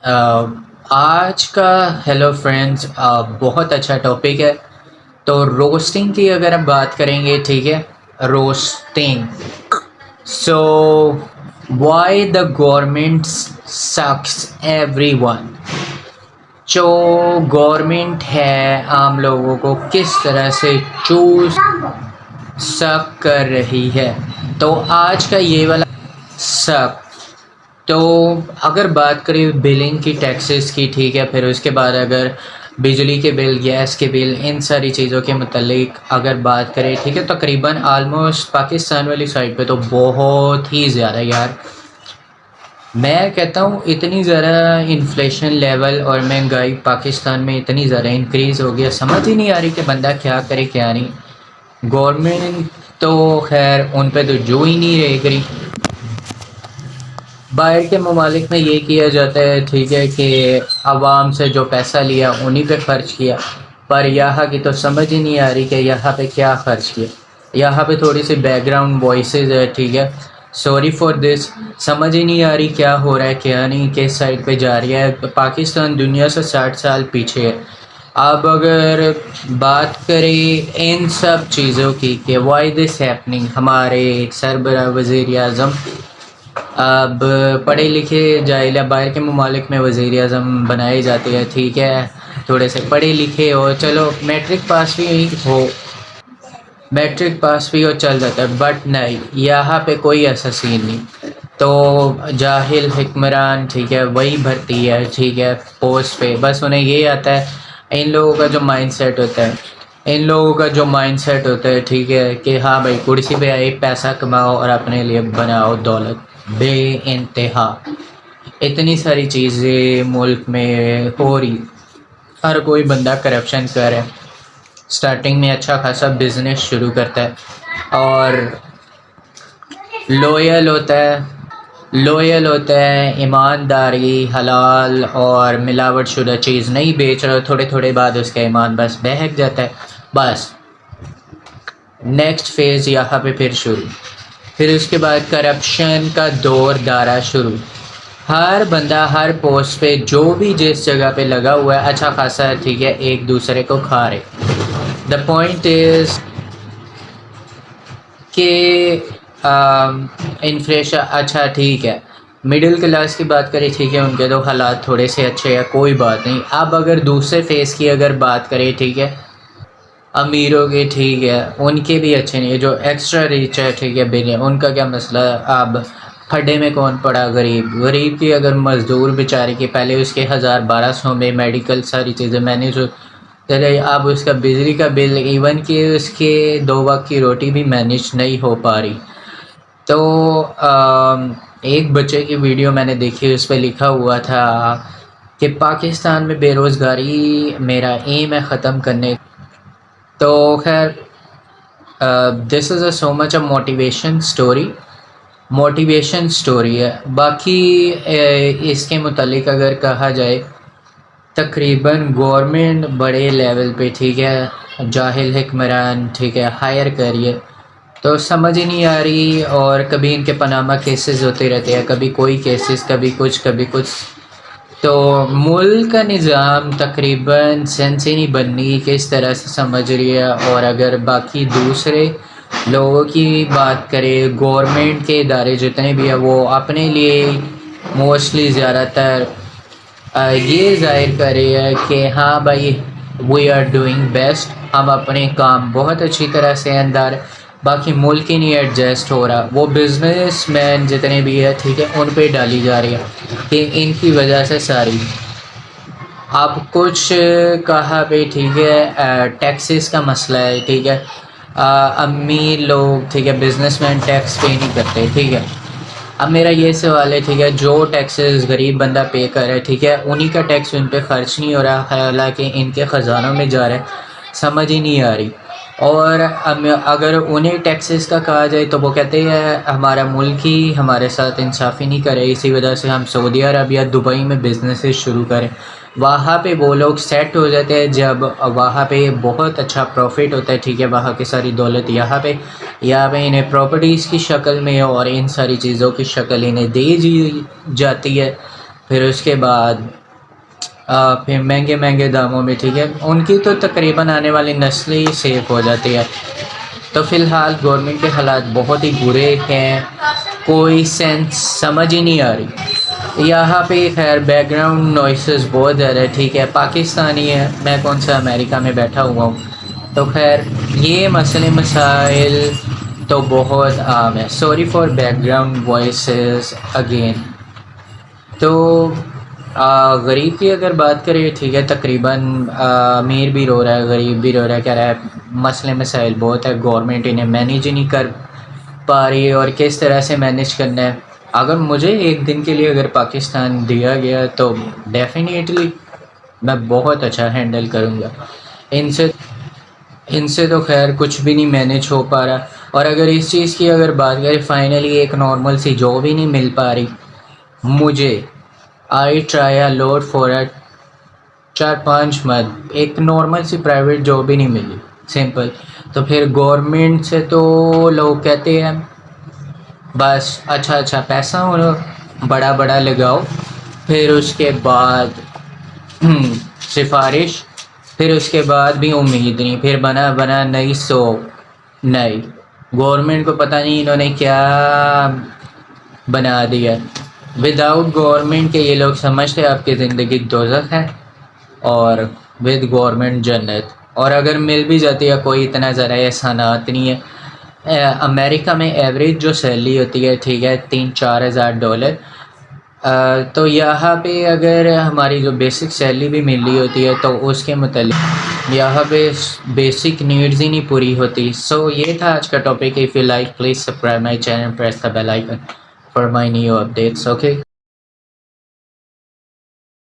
آج کا hello friends بہت اچھا ٹاپک ہے. تو روسٹنگ کی اگر ہم بات کریں گے, ٹھیک ہے, roasting. So why the government six every one. جو گورنمنٹ ہے عام لوگوں کو کس طرح سے چوز سک کر رہی ہے. تو آج کا یہ والا سک, تو اگر بات کریں بلنگ کی, ٹیکسز کی, ٹھیک ہے, پھر اس کے بعد اگر بجلی کے بل, گیس کے بل, ان ساری چیزوں کے متعلق اگر بات کریں, ٹھیک ہے, تقریباً آلموسٹ پاکستان والی سائڈ پہ تو بہت ہی زیادہ, یار میں کہتا ہوں اتنی زیادہ انفلیشن لیول اور مہنگائی پاکستان میں اتنی زیادہ انکریز ہو گیا, سمجھ ہی نہیں آ رہی کہ بندہ کیا کرے کیا نہیں. گورنمنٹ تو خیر ان پہ تو جو ہی نہیں رہ گئی. باہر کے ممالک میں یہ کیا جاتا ہے, ٹھیک ہے, کہ عوام سے جو پیسہ لیا انہی پہ خرچ کیا, پر یہاں کی تو سمجھ ہی نہیں آ رہی کہ یہاں پہ کیا خرچ کیا. یہاں پہ تھوڑی سی بیک گراؤنڈ وائسز ہے, ٹھیک ہے, سوری فار دس. سمجھ ہی نہیں آ رہی کیا ہو رہا ہے کیا نہیں, کس سائڈ پہ جا رہی ہے. پاکستان دنیا سے 60 سال پیچھے ہے. اب اگر بات کریں ان سب چیزوں کی کہ وائی دس ہیپننگ, ہمارے سربراہ وزیر اعظم اب پڑھے لکھے جاہل, باہر کے ممالک میں وزیر اعظم بنائے جاتے ہیں, ٹھیک ہے, تھوڑے سے پڑھے لکھے ہو, چلو میٹرک پاس بھی ہو, میٹرک پاس بھی ہو چل جاتا ہے, بٹ نہیں, یہاں پہ کوئی ایسا سین نہیں. تو جاہل حکمران, ٹھیک ہے, وہی بھرتی ہے, ٹھیک ہے, پوسٹ پہ. بس انہیں یہ آتا ہے, ان لوگوں کا جو مائنڈ سیٹ ہوتا ہے, ان لوگوں کا جو مائنڈ سیٹ ہوتا ہے, ٹھیک ہے, کہ ہاں بھائی کرسی پہ آئے, پیسہ کماؤ اور اپنے لیے بناؤ دولت بے انتہا. اتنی ساری چیزیں ملک میں ہو رہی, ہر کوئی بندہ کرپشن کر ہے. سٹارٹنگ میں اچھا خاصا بزنس شروع کرتا ہے اور لوئل ہوتا ہے, ایمانداری, حلال اور ملاوٹ شدہ چیز نہیں بیچ رہا, تھوڑے تھوڑے بعد اس کا ایمان بس بہک جاتا ہے. بس نیکسٹ فیز یہاں پہ پھر شروع, پھر اس کے بعد کرپشن کا دور دارہ شروع. ہر بندہ ہر پوسٹ پہ جو بھی جس جگہ پہ لگا ہوا ہے اچھا خاصا, ٹھیک ہے, ایک دوسرے کو کھا رہے. دا پوائنٹ از کہ انفلیشن, اچھا ٹھیک ہے, مڈل کلاس کی بات کریں, ٹھیک ہے, ان کے تو حالات تھوڑے سے اچھے ہیں, کوئی بات نہیں. اب اگر دوسرے فیز کی اگر بات کریں, ٹھیک ہے, امیروں کے, ٹھیک ہے, ان کے بھی اچھے نہیں ہے. جو ایکسٹرا ریچ ہے, ٹھیک ہے, بلین, ان کا کیا مسئلہ ہے. اب کھڈے میں کون پڑا, غریب کی اگر مزدور بیچارے کی پہلے اس کے 1000-1200 میں میڈیکل ساری چیزیں مینیج ہو چلے, اب اس کا بجلی کا بل, ایون کہ اس کے 2 وقت کی روٹی بھی مینیج نہیں ہو پا رہی. تو ایک بچے کی ویڈیو میں نے دیکھی, اس پہ لکھا ہوا تھا کہ پاکستان میں بے روزگاری میرا ایم ہے ختم کرنے. تو خیر دس از اے سو مچ اے موٹیویشن سٹوری ہے. باقی اس کے متعلق اگر کہا جائے, تقریباً گورنمنٹ بڑے لیول پہ, ٹھیک ہے, جاہل حکمران, ٹھیک ہے, ہائر کریے, تو سمجھ ہی نہیں آ رہی. اور کبھی ان کے پاناما کیسز ہوتے رہتے ہیں, کبھی کوئی کیسز, کبھی کچھ. تو ملک کا نظام تقریباً سینس ہی نہیں بننی کس طرح سے سمجھ رہی ہے. اور اگر باقی دوسرے لوگوں کی بات کرے, گورنمنٹ کے ادارے جتنے بھی ہیں, وہ اپنے لیے موسٹلی زیادہ تر یہ ظاہر کر رہی ہے کہ ہاں بھائی وی آر ڈوئنگ بیسٹ, ہم اپنے کام بہت اچھی طرح سے اندر, باقی ملک ہی نہیں ایڈجسٹ ہو رہا. وہ بزنس مین جتنے بھی ہے, ٹھیک ہے, ان پہ ڈالی جا رہی ہے کہ ان کی وجہ سے ساری. اب کچھ کہا بھی, ٹھیک ہے, ٹیکسز کا مسئلہ ہے, ٹھیک ہے, امیر لوگ, ٹھیک ہے, بزنس مین ٹیکس پے نہیں کرتے, ٹھیک ہے. اب میرا یہ سوال ہے, ٹھیک ہے, جو ٹیکسز غریب بندہ پے کر رہا ہے, ٹھیک ہے, انہی کا ٹیکس ان پہ خرچ نہیں ہو رہا, حالانکہ ان کے خزانوں میں جا رہا ہے, سمجھ ہی نہیں آ رہی. اور اگر انہیں ٹیکسز کا کہا جائے تو وہ کہتے ہیں ہمارا ملک ہی ہمارے ساتھ انصافی نہیں کرے, اسی وجہ سے ہم سعودی عرب یا دبئی میں بزنسز شروع کریں. وہاں پہ وہ لوگ سیٹ ہو جاتے ہیں, جب وہاں پہ بہت اچھا پروفٹ ہوتا ہے, ٹھیک ہے, وہاں کی ساری دولت یہاں پہ انہیں پراپرٹیز کی شکل میں اور ان ساری چیزوں کی شکل انہیں دے دی جاتی ہے. پھر اس کے بعد پھر مہنگے مہنگے داموں میں، ٹھیک ہے، ان کی تو تقریباً آنے والی نسل ہی سیف ہو جاتی ہے. تو فی الحال گورنمنٹ کے حالات بہت ہی برے ہیں، کوئی سینس سمجھ ہی نہیں آ رہی. یہاں پہ خیر بیک گراؤنڈ نوائسز بہت زیادہ ہے، ٹھیک ہے، پاکستانی ہے، میں کون سا امریکہ میں بیٹھا ہوا ہوں. تو خیر یہ مسئلے مسائل تو بہت عام ہے. Sorry for back ground voices again. تو غریب کی اگر بات کریں، ٹھیک ہے، تقریباً امیر بھی رو رہا ہے، غریب بھی رو رہا ہے، کہہ رہا ہے مسئلے مسائل بہت ہے، گورنمنٹ انہیں مینیج ہی نہیں کر پا رہی ہے، اور کس طرح سے مینیج کرنا ہے. اگر مجھے ایک دن کے لیے اگر پاکستان دیا گیا تو ڈیفینیٹلی میں بہت اچھا ہینڈل کروں گا. ان سے تو خیر کچھ بھی نہیں مینیج ہو پا رہا. اور اگر اس چیز کی اگر بات کریں، فائنلی ایک نارمل سی جاب ہی نہیں مل پا رہی مجھے. I try a lot for it 4-5 month, ایک نارمل سی پرائیویٹ جاب ہی نہیں ملی، سمپل. تو پھر گورنمنٹ سے تو لوگ کہتے ہیں بس اچھا پیسہ بڑا بڑا لگاؤ، پھر اس کے بعد سفارش، پھر اس کے بعد بھی امید نہیں، پھر بنا نئی سو نئی. گورنمنٹ کو پتہ نہیں انہوں نے کیا بنا دیا. وداؤٹ گورنمنٹ کے یہ لوگ سمجھتے آپ کی زندگی دوزخ ہے، اور ود گورنمنٹ جنت. اور اگر مل بھی جاتی ہے کوئی اتنا ذرا احسانات نہیں ہے. امریکہ میں ایوریج جو سیلری ہوتی ہے، ٹھیک ہے، $3-4 ہزار. تو یہاں پہ اگر ہماری جو بیسک سیلری بھی مل رہی ہوتی ہے تو اس کے متعلق یہاں پہ بیسک نیڈز ہی نہیں پوری ہوتی. سو یہ تھا آج کا topic. If you like please subscribe my channel, press the bell icon for my new updates. Okay.